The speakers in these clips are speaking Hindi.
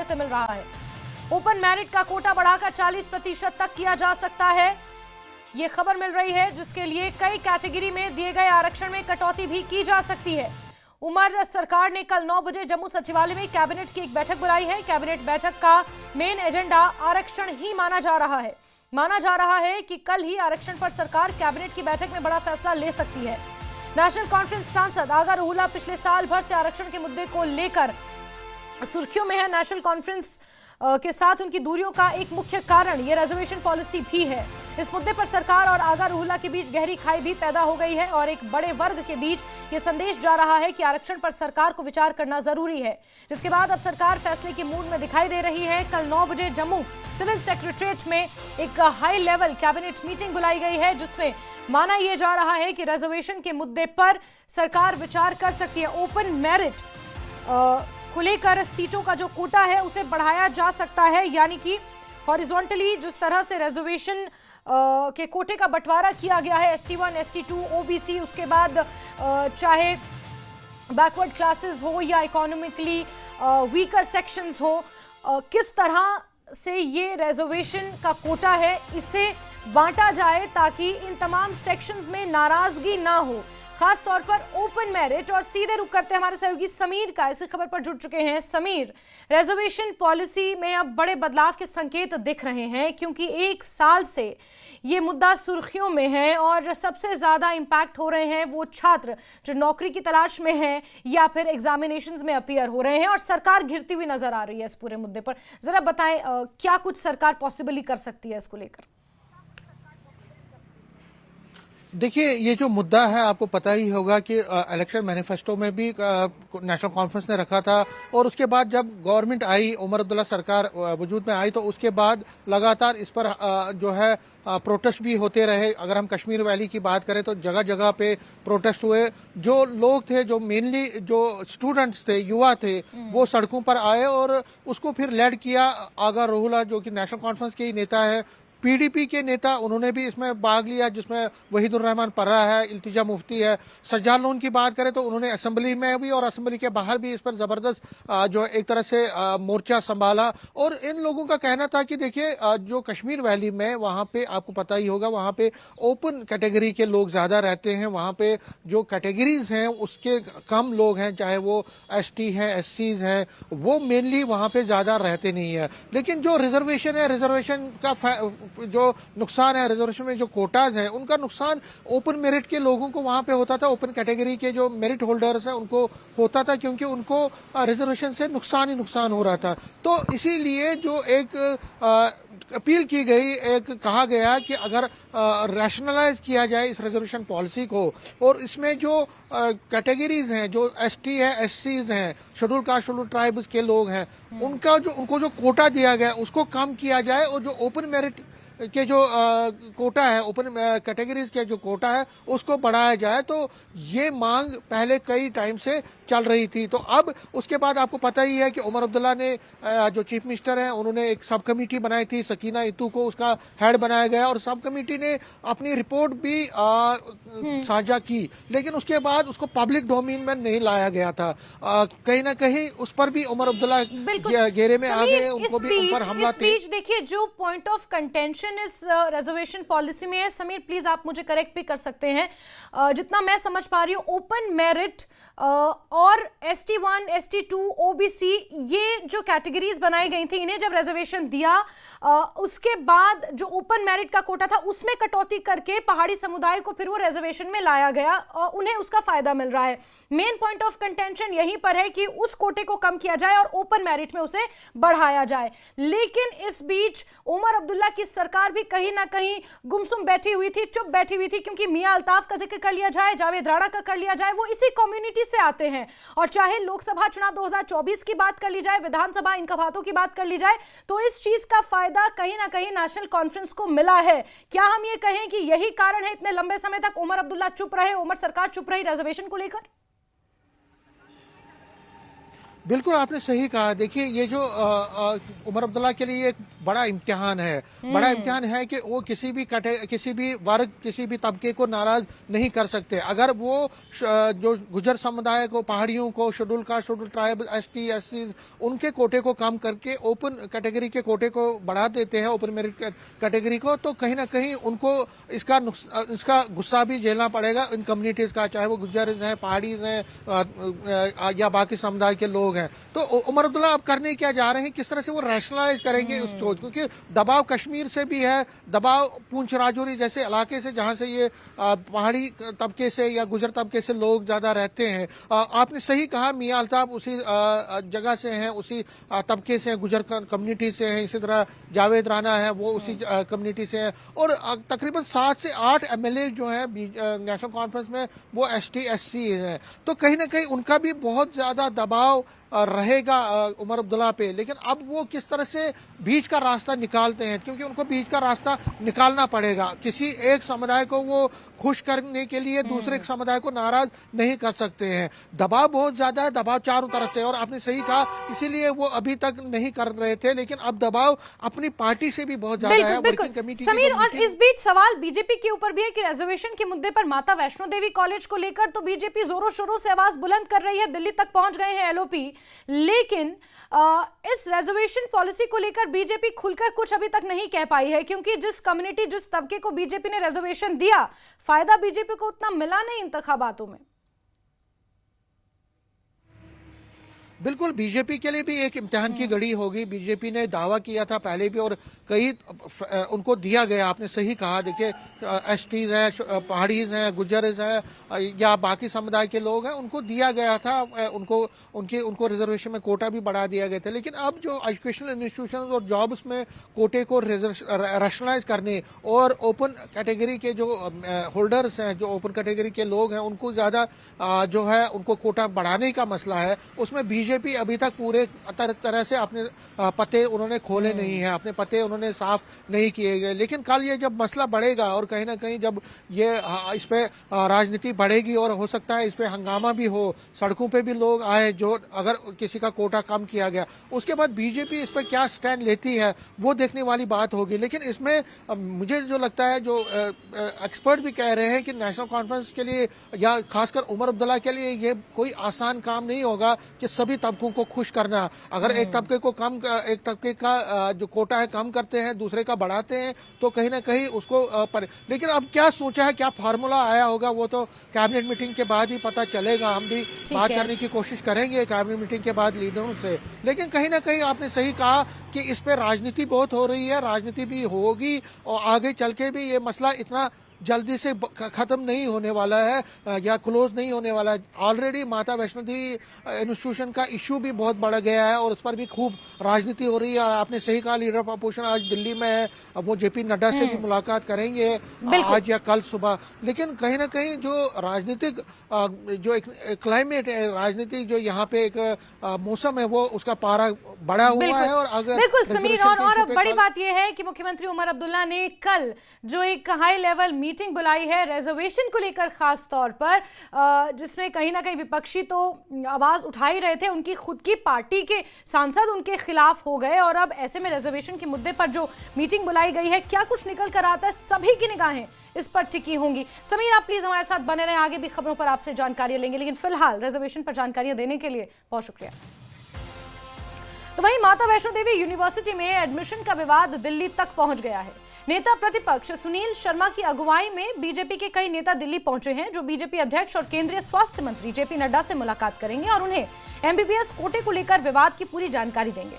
से मिल रहा है। ओपन मेरिट का कोटा बढ़ाकर 40% तक किया जा सकता है, ये खबर मिल रही है, जिसके लिए कई कैटेगरी में दिए गए आरक्षण में कटौती भी की जा सकती है। उमर सरकार ने कल 9 बजे जम्मू सचिवालय में कैबिनेट की एक बैठक बुलाई है। कैबिनेट बैठक का मेन एजेंडा आरक्षण ही माना जा रहा है। माना जा रहा है कि कल ही आरक्षण पर सरकार कैबिनेट की बैठक में बड़ा फैसला ले सकती है। नेशनल कॉन्फ्रेंस सांसद आगा रूहुल्ला पिछले साल भर से आरक्षण के मुद्दे को लेकर सुर्खियों में है। नेशनल कॉन्फ्रेंस के साथ उनकी दूरियों का एक मुख्य कारण ये रिजर्वेशन पॉलिसी भी है। इस मुद्दे पर सरकार और आगा रूहुल्ला के बीच गहरी खाई भी पैदा हो गई है और एक बड़े वर्ग के बीच ये संदेश जा रहा है कि आरक्षण पर सरकार को विचार करना जरूरी है, जिसके बाद अब सरकार फैसले की मूड में दिखाई दे रही है। कल 9 बजे जम्मू सिविल सेक्रेटरीट में एक हाई लेवल कैबिनेट मीटिंग बुलाई गई है, जिसमें माना यह जा रहा है कि रिजर्वेशन के मुद्दे पर सरकार विचार कर सकती है। ओपन मेरिट को लेकर सीटों का जो कोटा है उसे बढ़ाया जा सकता है, यानी कि हॉरिजॉन्टली जिस तरह से रिजर्वेशन के कोटे का बंटवारा किया गया है, ST1, ST2, OBC, उसके बाद चाहे बैकवर्ड क्लासेस हो या इकोनॉमिकली वीकर सेक्शंस हो, किस तरह से ये रिजर्वेशन का कोटा है इसे बांटा जाए ताकि इन तमाम सेक्शंस में नाराजगी ना हो। खास तौर पर ओपन मेरिट। और सीधे रुक करते हैं हमारे सहयोगी समीर का, इसी खबर पर जुड़ चुके हैं। समीर, रिजर्वेशन पॉलिसी में अब बड़े बदलाव के संकेत दिख रहे हैं, क्योंकि एक साल से ये मुद्दा सुर्खियों में है और सबसे ज्यादा इंपैक्ट हो रहे हैं वो छात्र जो नौकरी की तलाश में हैं या फिर एग्जामिनेशंस में अपीयर हो रहे हैं, और सरकार घिरती हुई नजर आ रही है इस पूरे मुद्दे पर। जरा बताएं क्या कुछ सरकार पॉसिबली कर सकती है इसको लेकर। देखिए, ये जो मुद्दा है आपको पता ही होगा कि इलेक्शन मैनिफेस्टो में भी नेशनल कॉन्फ्रेंस ने रखा था, और उसके बाद जब गवर्नमेंट आई, उमर अब्दुल्ला सरकार वजूद में आई, तो उसके बाद लगातार इस पर जो है प्रोटेस्ट भी होते रहे। अगर हम कश्मीर वैली की बात करें तो जगह जगह पे प्रोटेस्ट हुए। जो लोग थे, जो मेनली जो स्टूडेंट्स थे, युवा थे, वो सड़कों पर आए और उसको फिर लीड किया आगा रूहुल्ला, जो कि नेशनल कॉन्फ्रेंस के ही नेता है, PDP के नेता, उन्होंने भी इसमें भाग लिया, जिसमें वहीदुर रहमान पर्रा है, इल्तिजा मुफ्ती है। सज्जाद लोन की बात करें तो उन्होंने असेंबली में भी और असेंबली के बाहर भी इस पर जबरदस्त जो एक तरह से मोर्चा संभाला। और इन लोगों का कहना था कि देखिए, जो कश्मीर वैली में, वहां पे आपको पता ही होगा, वहां पे ओपन कैटेगरी के लोग ज्यादा रहते हैं। वहां पे जो कैटेगरीज हैं उसके कम लोग हैं, चाहे वो ST हैं, SCs हैं, वो मेनली वहां पे ज्यादा रहते नहीं है। लेकिन जो रिजर्वेशन है, रिजर्वेशन का जो नुकसान है, रिजर्वेशन में जो कोटाज है, उनका नुकसान ओपन मेरिट के लोगों को वहां पे होता था। ओपन कैटेगरी के जो मेरिट होल्डर्स हैं उनको होता था, क्योंकि उनको रिजर्वेशन से नुकसान ही नुकसान हो रहा था। तो इसीलिए जो एक अपील की गई, एक कहा गया कि अगर रैशनलाइज किया जाए इस रिजर्वेशन पॉलिसी को, और इसमें जो कैटेगरीज हैं, जो ST है, SCs हैं, शेड्यूल कास्ट, शेड्यूल ट्राइब्स के लोग हैं, उनको जो कोटा दिया गया उसको कम किया जाए, और जो ओपन मेरिट के जो कोटा है, ओपन कैटेगरीज के जो कोटा है, उसको बढ़ाया जाए। तो ये मांग पहले कई टाइम से चल रही थी। तो अब उसके बाद आपको पता ही है कि उमर अब्दुल्ला ने, जो चीफ मिनिस्टर हैं, उन्होंने एक सब कमेटी बनाई थी, सकीना इतू को उसका हेड बनाया गया, और सब कमेटी ने अपनी रिपोर्ट भी साझा की, लेकिन उसके बाद उसको पब्लिक डोमेन में नहीं लाया गया था। कहीं ना कहीं उस पर भी उमर अब्दुल्ला घेरे में आ गए, उनको भी ऊपर हमला थे। देखिए, जो पॉइंट ऑफ कंटेंशन इस रिजर्वेशन पॉलिसी में है, समीर प्लीज आप मुझे करेक्ट भी कर सकते हैं, जितना मैं समझ पा रही हूं ओपन मेरिट और ST1, ST2, OBC, ये जो कैटेगरीज बनाई गई थी, इन्हें जब रिजर्वेशन दिया उसके बाद जो ओपन मेरिट का कोटा था उसमें कटौती करके पहाड़ी समुदाय को फिर वो रिजर्वेशन में लाया गया और उन्हें उसका फायदा मिल रहा है। मेन पॉइंट ऑफ कंटेंशन यहीं पर है कि उस कोटे को कम किया जाए और ओपन मेरिट में उसे बढ़ाया जाए। लेकिन इस बीच उमर अब्दुल्ला की सरकार भी कहीं ना कहीं गुमसुम बैठी हुई थी, चुप बैठी हुई थी, क्योंकि मियां अल्ताफ का जिक्र कर लिया जाए, जावेद राणा का कर लिया जाए, वो इसी कम्युनिटी से आते हैं। और चाहे लोकसभा चुनाव 2024 की बात कर ली जाए, विधानसभा इंतखाबातों की बात कर ली जाए, तो इस चीज का फायदा कहीं ना कहीं नेशनल कॉन्फ्रेंस को मिला है। क्या हम ये कहें कि यही कारण है इतने लंबे समय तक उमर अब्दुल्ला चुप रहे, उमर सरकार चुप रही रिजर्वेशन को लेकर? बिल्कुल आपने सही कहा। देखिए, ये जो उमर अब्दुल्ला के लिए एक बड़ा इम्तिहान है। बड़ा इम्तिहान है कि वो किसी भी वर्ग, किसी भी तबके को नाराज नहीं कर सकते। अगर वो जो गुजर समुदाय को, पहाड़ियों को, schedule caste, schedule tribe, ST SC उनके कोटे को कम करके ओपन कैटेगरी के कोटे को बढ़ा देते हैं, ओपन मेरिट कैटेगरी को, तो कहीं ना कहीं उनको इसका गुस्सा भी झेलना पड़ेगा इन कम्युनिटीज का, चाहे वो गुज्जर हैं, पहाड़ी हैं या बाकी समुदाय के लोग हैं। तो उमर अब्दुल्ला अब करने क्या जा रहे हैं, किस तरह से वो रैशनलाइज करेंगे उस सोच, क्योंकि दबाव कश्मीर से भी है, दबाव पूंछ राजौरी जैसे इलाके से जहां से ये पहाड़ी तबके से या गुजर तबके से लोग ज्यादा रहते हैं। आपने सही कहा, मियां अल्ताफ उसी जगह से हैं, उसी तबके से, गुजर कम्युनिटी से हैं। इसी तरह जावेद राना है, वो उसी कम्युनिटी से हैं। और तकरीबन 7 से 8 MLA जो हैं नेशनल कॉन्फ्रेंस में वो ST SC हैं। तो कहीं ना कहीं उनका भी बहुत ज्यादा दबाव रहेगा उमर अब्दुल्ला पे। लेकिन अब वो किस तरह से बीच का रास्ता निकालते हैं, क्योंकि उनको बीच का रास्ता निकालना पड़ेगा। किसी एक समुदाय को वो खुश करने के लिए दूसरे समुदाय को नाराज नहीं कर सकते हैं। दबाव बहुत ज्यादा है, दबाव चारों तरफ से। और आपने सही कहा, इसीलिए वो अभी तक नहीं कर रहे थे, लेकिन अब दबाव अपनी पार्टी से भी बहुत ज्यादा है, वर्किंग कमेटी। समीर, और इस बीच सवाल बीजेपी के ऊपर भी है कि रिजर्वेशन के मुद्दे पर माता वैष्णो देवी कॉलेज को लेकर तो बीजेपी जोरों शोरों से आवाज बुलंद कर रही है, दिल्ली तक पहुंच गए हैं LOP, लेकिन इस रिजर्वेशन पॉलिसी को लेकर बीजेपी खुलकर कुछ अभी तक नहीं कह पाई है, क्योंकि जिस कम्युनिटी, जिस तबके को बीजेपी ने रिजर्वेशन दिया, फायदा बीजेपी को उतना मिला नहीं इंतखाबातों में। बिल्कुल, बीजेपी के लिए भी एक इम्तिहान की घड़ी होगी। बीजेपी ने दावा किया था पहले भी, और कई उनको दिया गया। आपने सही कहा, देखिए STs हैं, पहाड़ीज हैं, गुज्जर्स हैं या बाकी समुदाय के लोग हैं, उनको दिया गया था, उनको रिजर्वेशन में कोटा भी बढ़ा दिया गया था। लेकिन अब जो एजुकेशनल इंस्टीट्यूशन और जॉब्स में कोटे को रैशनलाइज करने और ओपन कैटेगरी के जो होल्डर्स हैं, जो ओपन कैटेगरी के लोग हैं, उनको ज्यादा जो है उनको कोटा बढ़ाने का मसला है, उसमें बीजेपी अभी तक पूरे तरह से अपने पते उन्होंने खोले नहीं है, अपने पते उन्होंने साफ नहीं किए गए। लेकिन कल ये जब मसला बढ़ेगा और कहीं ना कहीं जब ये इस पे राजनीति बढ़ेगी और हो सकता है इस पे हंगामा भी हो, सड़कों पे भी लोग आए, जो अगर किसी का कोटा कम किया गया, उसके बाद बीजेपी इस पर क्या स्टैंड लेती है वो देखने वाली बात होगी। लेकिन इसमें मुझे जो लगता है, जो एक्सपर्ट भी कह रहे हैं कि नेशनल कॉन्फ्रेंस के लिए या खासकर उमर अब्दुल्ला के लिए ये कोई आसान काम नहीं होगा कि सभी तबकों को खुश करना। अगर एक तबके का जो कोटा है कम करते हैं, दूसरे का बढ़ाते हैं, तो कहीं ना कहीं उसको लेकिन अब क्या सोचा है, क्या फार्मूला आया होगा, वो तो कैबिनेट मीटिंग के बाद ही पता चलेगा। हम भी बात करने की कोशिश करेंगे कैबिनेट मीटिंग के बाद लीडरों से। लेकिन कहीं ना कहीं आपने सही कहा कि इस पे राजनीति बहुत हो रही है, राजनीति भी होगी और आगे चल के भी ये मसला इतना जल्दी से खत्म नहीं होने वाला है या क्लोज नहीं होने वाला है। ऑलरेडी माता वैष्णो देवी इंस्टीट्यूशन का इश्यू भी बहुत बढ़ गया है और उस पर भी खूब राजनीति हो रही है। आपने सही कहा, लीडर ऑफ अपोजिशन आज दिल्ली में है, वो JP नड्डा से भी मुलाकात करेंगे आज या कल सुबह। लेकिन कहीं ना कहीं जो राजनीतिक जो एक क्लाइमेट है, राजनीतिक जो यहाँ पे एक मौसम है, वो उसका पारा बढ़ा हुआ है। और अगर बिल्कुल समीर, और बड़ी बात यह है कि मुख्यमंत्री उमर अब्दुल्ला ने कल जो एक हाई लेवल मीटिंग बुलाई है रिजर्वेशन को लेकर, खास तौर पर जिसमें कहीं ना कहीं विपक्षी तो आवाज उठा ही रहे थे, उनकी खुद की पार्टी के सांसद उनके खिलाफ हो गए। और अब ऐसे में रिजर्वेशन के मुद्दे पर जो मीटिंग बुलाई गई है, क्या कुछ निकल कर आता है, सभी की निगाहें इस पर टिकी होंगी। समीर, आप प्लीज हमारे साथ बने रहें, आगे भी खबरों पर आपसे जानकारी लेंगे, लेकिन फिलहाल रिजर्वेशन पर जानकारियां देने के लिए बहुत शुक्रिया। तो वहीं माता वैष्णो देवी यूनिवर्सिटी में एडमिशन का विवाद दिल्ली तक पहुंच गया है। नेता प्रतिपक्ष सुनील शर्मा की अगुवाई में बीजेपी के कई नेता दिल्ली पहुंचे हैं, जो बीजेपी अध्यक्ष और केंद्रीय स्वास्थ्य मंत्री JP नड्डा से मुलाकात करेंगे और उन्हें MBBS कोटे को लेकर विवाद की पूरी जानकारी देंगे।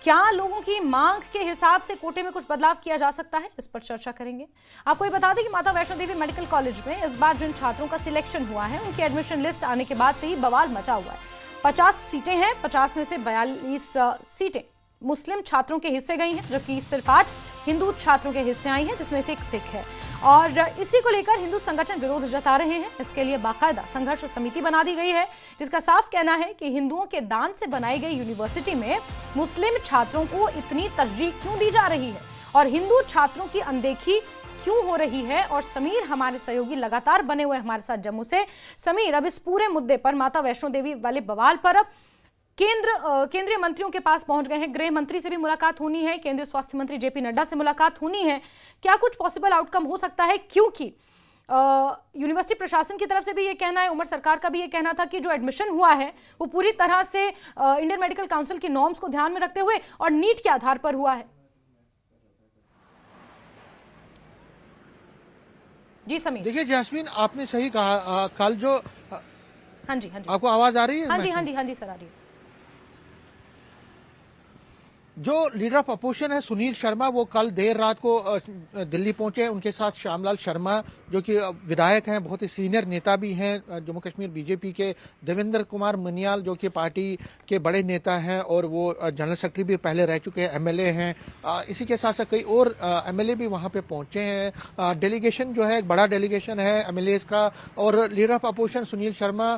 क्या लोगों की मांग के हिसाब से कोटे में कुछ बदलाव किया जा सकता है, इस पर चर्चा करेंगे। आपको ये बता दें कि माता वैष्णो देवी मेडिकल कॉलेज में इस बार जिन छात्रों का सिलेक्शन हुआ है, उनकी एडमिशन लिस्ट आने के बाद से ही बवाल मचा हुआ है। 50 सीटें हैं, 50 में से 42 सीटें मुस्लिम छात्रों के हिस्से गई हैं, जबकि सिर्फ 8 हिंदू छात्रों के हिस्से आई हैं, जिसमें से एक सिख है। और इसी को लेकर हिंदू संगठन विरोध जता रहे हैं। इसके लिए बाकायदा संघर्ष समिति बना दी गई है, जिसका साफ कहना है कि हिंदुओं के दान से बनाई गई यूनिवर्सिटी में मुस्लिम छात्रों को इतनी तरजीह क्यों दी जा रही है और हिंदू छात्रों की अनदेखी क्यों हो रही है। और समीर हमारे सहयोगी लगातार बने हुए हमारे साथ जम्मू से। समीर, अब इस पूरे मुद्दे पर, माता वैष्णो देवी वाले बवाल पर, अब केंद्रीय मंत्रियों के पास पहुंच गए हैं। गृह मंत्री से भी मुलाकात होनी है, केंद्रीय स्वास्थ्य मंत्री जेपी नड्डा से मुलाकात होनी है। क्या कुछ पॉसिबल आउटकम हो सकता है? क्योंकि यूनिवर्सिटी प्रशासन की तरफ से भी ये कहना है, उमर सरकार का भी ये कहना था कि जो एडमिशन हुआ है वो पूरी तरह से इंडियन मेडिकल काउंसिल की नॉर्म्स को ध्यान में रखते हुए और नीट के आधार पर हुआ है। जी समीर। देखिए जैस्मीन, आपने सही कहा। कल जो हाँ जी आपको आवाज आ रही है? हाँ जी सर, आ रही है। जो लीडर ऑफ अपोजिशन है सुनील शर्मा, वो कल देर रात को दिल्ली पहुंचे। उनके साथ श्यामलाल शर्मा जो कि विधायक हैं, बहुत ही सीनियर नेता भी हैं जम्मू कश्मीर बीजेपी के, देवेंद्र कुमार मनियाल जो कि पार्टी के बड़े नेता हैं और वो जनरल सेक्रेटरी भी पहले रह चुके हैं, एमएलए हैं। इसी के साथ साथ कई और एमएलए भी वहां पे पहुंचे हैं। डेलीगेशन जो है एक बड़ा डेलीगेशन है एमएलए का। और leader of opposition Sunil Sharma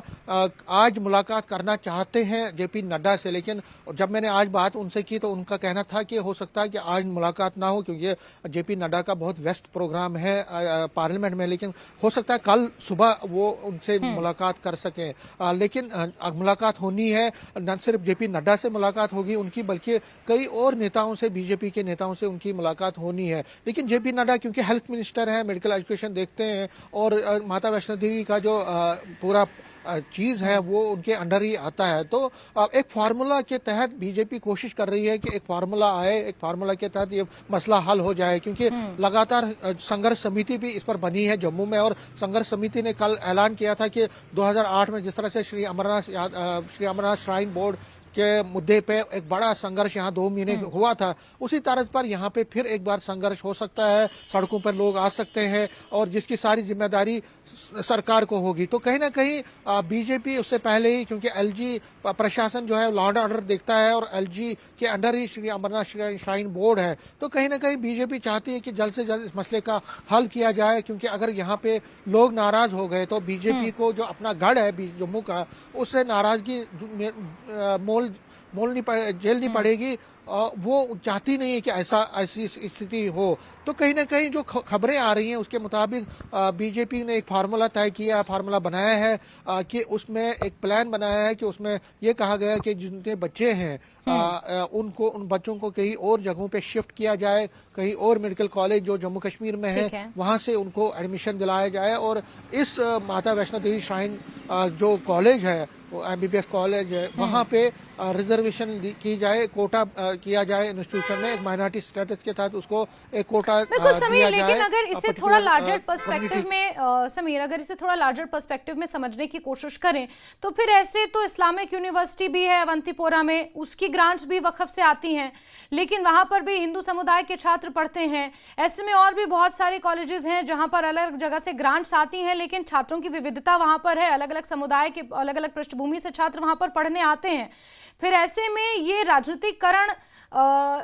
आज मुलाकात करना चाहते हैं जेपी नड्डा से, लेकिन जब मैंने आज बात उनसे की तो उनका कहना था कि हो सकता है कि आज मुलाकात ना हो क्योंकि जेपी नड्डा का बहुत व्यस्त प्रोग्राम है पार्लियामेंट में, लेकिन हो सकता है कल सुबह वो उनसे मुलाकात कर सकें। लेकिन मुलाकात होनी है, न सिर्फ जेपी नड्डा से मुलाकात होगी उनकी, बल्कि कई और नेताओं से, बीजेपी के नेताओं से उनकी मुलाकात होनी है। लेकिन जेपी नड्डा क्योंकि हेल्थ मिनिस्टर है, मेडिकल एजुकेशन देखते हैं और माता वैष्णो देवी का जो पूरा चीज है वो उनके अंडर ही आता है, तो एक फार्मूला के तहत बीजेपी कोशिश कर रही है कि एक फार्मूला आए, एक फार्मूला के तहत ये मसला हल हो जाए। क्योंकि लगातार संघर्ष समिति भी इस पर बनी है जम्मू में, और संघर्ष समिति ने कल ऐलान किया था कि 2008 में जिस तरह से श्री अमरनाथ श्राइन बोर्ड के मुद्दे पे एक बड़ा संघर्ष यहाँ 2 महीने हुआ था, उसी तर्ज पर यहाँ पे फिर एक बार संघर्ष हो सकता है, सड़कों पर लोग आ सकते हैं और जिसकी सारी जिम्मेदारी सरकार को होगी। तो कहीं ना कहीं बीजेपी उससे पहले ही, क्योंकि एलजी प्रशासन जो है लॉ एंड ऑर्डर देखता है और एलजी के अंडर ही श्री अमरनाथ श्राइन बोर्ड है, तो कहीं ना कहीं बीजेपी चाहती है कि जल्द से जल्द इस मसले का हल किया जाए। क्योंकि अगर यहाँ पे लोग नाराज हो गए तो बीजेपी को जो अपना गढ़ है जम्मू का, उससे नाराजगी झेलनी पड़ेगी। वो चाहती नहीं है कि ऐसी स्थिति हो। तो कहीं ना कहीं जो खबरें आ रही हैं उसके मुताबिक बीजेपी ने एक फार्मूला तय किया, फार्मूला बनाया है कि उसमें एक प्लान बनाया है कि उसमें ये कहा गया है कि जिनके बच्चे हैं उन बच्चों को कहीं और जगहों पे शिफ्ट किया जाए, कहीं और मेडिकल कॉलेज जो जम्मू कश्मीर में है वहां से उनको एडमिशन दिलाया जाए। और इस माता वैष्णो देवी श्राइन जो कॉलेज है, वो एमबीबीएस कॉलेज है, वहां पे रिजर्वेशन की जाए, कोटा किया जाए इंस्टीट्यूशन में, एक माइनॉरिटी स्टेटस के तहत उसको एक कोटा बिल्कुल समीर। लेकिन अगर इसे थोड़ा लार्जर पर्सपेक्टिव में समीर, अगर इसे थोड़ा लार्जर पर्सपेक्टिव में समझने की कोशिश करें तो फिर ऐसे तो इस्लामिक यूनिवर्सिटी भी है अवंतीपोरा में, उसकी ग्रांट्स भी वक्फ से आती हैं, लेकिन वहां पर भी हिंदू समुदाय के छात्र पढ़ते हैं। ऐसे में और भी बहुत सारे कॉलेजेस हैं जहां पर अलग अलग जगह से ग्रांट्स आती हैं, लेकिन छात्रों की विविधता वहां पर है, अलग अलग समुदाय के अलग अलग पृष्ठभूमि से छात्र वहां पर पढ़ने आते हैं। फिर ऐसे में ये राजनीतिकरण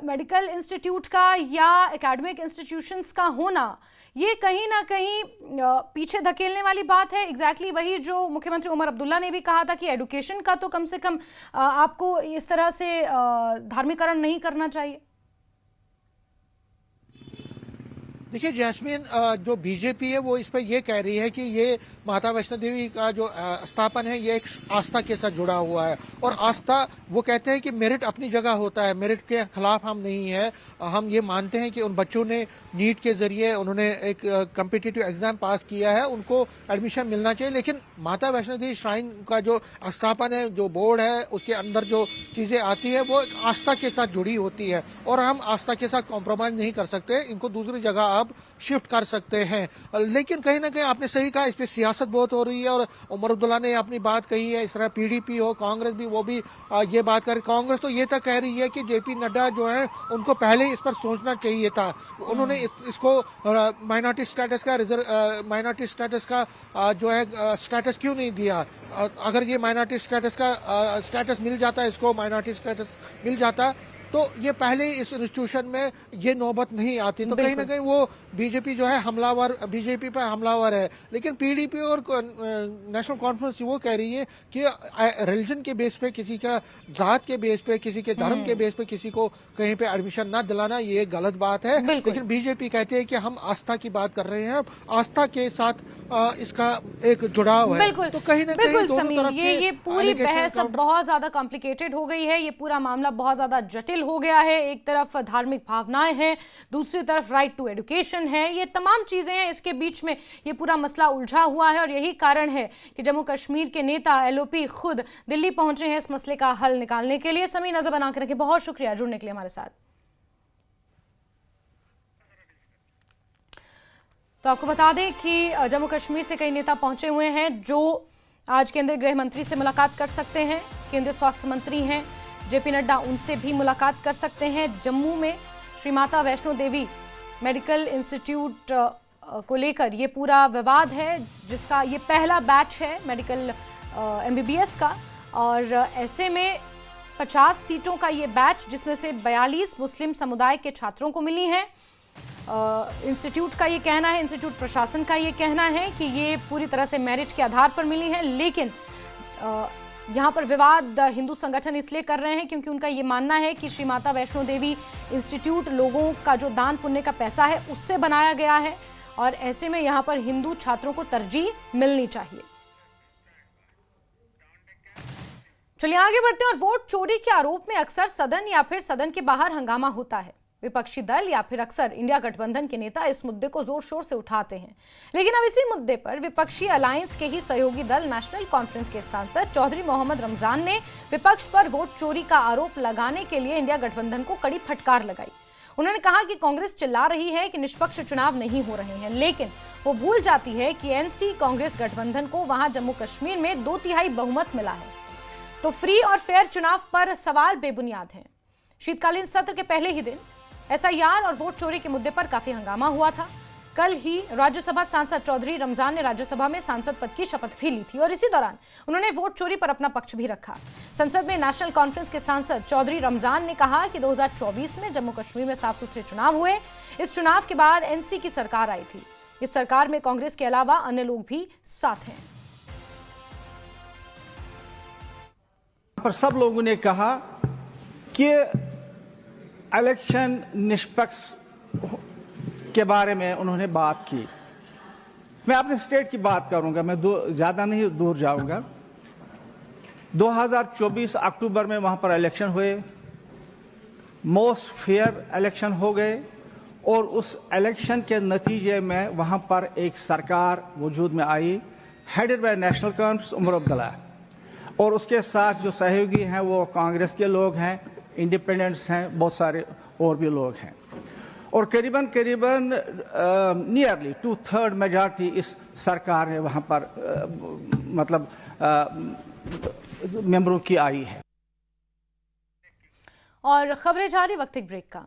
मेडिकल इंस्टीट्यूट का या एकेडमिक इंस्टीट्यूशंस का होना, ये कहीं ना कहीं पीछे धकेलने वाली बात है। एग्जैक्टली वही जो मुख्यमंत्री उमर अब्दुल्ला ने भी कहा था कि एडुकेशन का तो कम से कम आपको इस तरह से धार्मिकरण नहीं करना चाहिए। देखिए जैस्मीन, जो बीजेपी है वो इस पर ये कह रही है कि ये माता वैष्णो देवी का जो स्थापन है ये एक आस्था के साथ जुड़ा हुआ है, और आस्था, वो कहते हैं कि मेरिट अपनी जगह होता है, मेरिट के खिलाफ हम नहीं है। हम ये मानते हैं कि उन बच्चों ने नीट के जरिए उन्होंने एक कम्पिटिटिव एग्जाम पास किया है, उनको एडमिशन मिलना चाहिए। लेकिन माता वैष्णो देवी श्राइन का जो स्थापन है, जो बोर्ड है, उसके अंदर जो चीजें आती है वो एक आस्था के साथ जुड़ी होती है, और हम आस्था के साथ कॉम्प्रोमाइज नहीं कर सकते, इनको दूसरी जगह आप शिफ्ट कर सकते हैं। लेकिन कहीं ना कहीं आपने सही कहा, इस पे सियासत बहुत हो रही है, और उमर अब्दुल्ला ने अपनी बात कही है, इस तरह पीडीपी हो, कांग्रेस भी, वो भी ये बात कर, कांग्रेस तो ये तक कह रही है कि जेपी नड्डा जो है उनको पहले इस पर सोचना चाहिए था। उन्होंने इसको माइनॉरिटी स्टेटस का जो है स्टेटस क्यों नहीं दिया? अगर ये माइनॉरिटी स्टेटस का स्टेटस मिल जाता, इसको माइनॉरिटी स्टेटस मिल जाता तो ये पहले इस इंस्टीट्यूशन में ये नौबत नहीं आती। तो कहीं ना कहीं वो बीजेपी जो है हमलावर, बीजेपी पर हमलावर है। लेकिन पीडीपी और नेशनल कॉन्फ्रेंस वो कह रही है कि रिलीजन के बेस पे, किसी का जात के बेस पे, किसी के धर्म के बेस पे किसी को कहीं पे एडमिशन ना दिलाना ये गलत बात है। लेकिन बीजेपी कहते हैं कि हम आस्था की बात कर रहे हैं, आस्था के साथ इसका एक जुड़ाव है। तो कहीं ना कहीं दोनों तरफ ये पूरी बहस अब बहुत ज्यादा कॉम्प्लिकेटेड हो गई है। ये पूरा मामला बहुत ज्यादा जटिल हो गया है। एक तरफ धार्मिक भावनाएं हैं, दूसरी तरफ राइट टू एजुकेशन है, ये तमाम चीजें हैं। इसके बीच में ये पूरा मसला उलझा हुआ है और यही कारण है कि जम्मू कश्मीर के नेता एलओपी खुद दिल्ली पहुंचे हैं इस मसले का हल निकालने के लिए। समी नजर बनाकर रखें, बहुत शुक्रिया जुड़ने के लिए हमारे साथ। तो आपको बता दें कि जम्मू कश्मीर से कई नेता पहुंचे हुए हैं जो आज केंद्रीय गृह मंत्री से मुलाकात कर सकते हैं। केंद्रीय स्वास्थ्य मंत्री हैं जेपी नड्डा, उनसे भी मुलाकात कर सकते हैं। जम्मू में श्री माता वैष्णो देवी मेडिकल इंस्टीट्यूट को लेकर ये पूरा विवाद है, जिसका ये पहला बैच है मेडिकल एमबीबीएस का। और ऐसे में 50 सीटों का ये बैच, जिसमें से 42 मुस्लिम समुदाय के छात्रों को मिली हैं। इंस्टीट्यूट का ये कहना है, इंस्टीट्यूट प्रशासन का ये कहना है कि ये पूरी तरह से मेरिट के आधार पर मिली है। लेकिन यहाँ पर विवाद हिंदू संगठन इसलिए कर रहे हैं क्योंकि उनका ये मानना है कि श्री माता वैष्णो देवी इंस्टीट्यूट लोगों का जो दान पुण्य का पैसा है उससे बनाया गया है और ऐसे में यहाँ पर हिंदू छात्रों को तरजीह मिलनी चाहिए। चलिए आगे बढ़ते हैं। और वोट चोरी के आरोप में अक्सर सदन या फिर सदन के बाहर हंगामा होता है। विपक्षी दल या फिर अक्सर इंडिया गठबंधन के नेता इस मुद्दे को जोर शोर से उठाते हैं। लेकिन अब इसी मुद्दे पर विपक्षी अलायंस के ही सहयोगी दल नेशनल कॉन्फ्रेंस के सांसद चौधरी मोहम्मद रमजान ने विपक्ष पर वोट चोरी का आरोप लगाने के लिए इंडिया गठबंधन को कड़ी फटकार लगाई। उन्होंने कहा कि कांग्रेस चिल्ला रही है कि निष्पक्ष चुनाव नहीं हो रहे हैं, लेकिन वो भूल जाती है कि एनसी कांग्रेस गठबंधन को वहां जम्मू कश्मीर में 2/3 बहुमत मिला है। तो फ्री और फेयर चुनाव पर सवाल बेबुनियाद हैं। शीतकालीन सत्र के पहले ही दिन एसआईआर और वोट चोरी के मुद्दे पर काफी हंगामा हुआ था। कल ही राज्यसभा सांसद चौधरी रमजान ने राज्यसभा में सांसद पद की शपथ भी ली थी और इसी दौरान उन्होंने वोट चोरी पर अपना पक्ष भी रखा। संसद में नेशनल कॉन्फ्रेंस के सांसद चौधरी रमजान ने कहा कि 2024 में जम्मू कश्मीर में साफ सुथरे चुनाव हुए। इस चुनाव के बाद एनसी की सरकार आई थी। इस सरकार में कांग्रेस के अलावा अन्य लोग भी साथ हैं। पर सब लोगों ने कहा कि इलेक्शन निष्पक्ष के बारे में उन्होंने बात की। मैं अपने स्टेट की बात करूंगा, मैं ज्यादा नहीं दूर जाऊंगा। 2024 अक्टूबर में वहां पर इलेक्शन हुए, मोस्ट फेयर इलेक्शन हो गए और उस इलेक्शन के नतीजे में वहां पर एक सरकार वजूद में आई, headed by National Conference Omar Abdullah, और उसके साथ जो सहयोगी हैं वो कांग्रेस के लोग हैं, इंडिपेंडेंट्स हैं, बहुत सारे और भी लोग हैं। और करीबन नियरली 2/3 मेजॉरिटी इस सरकार ने वहां पर मतलब मेंबरों की आई है। और खबरें जारी, वक्त एक ब्रेक का।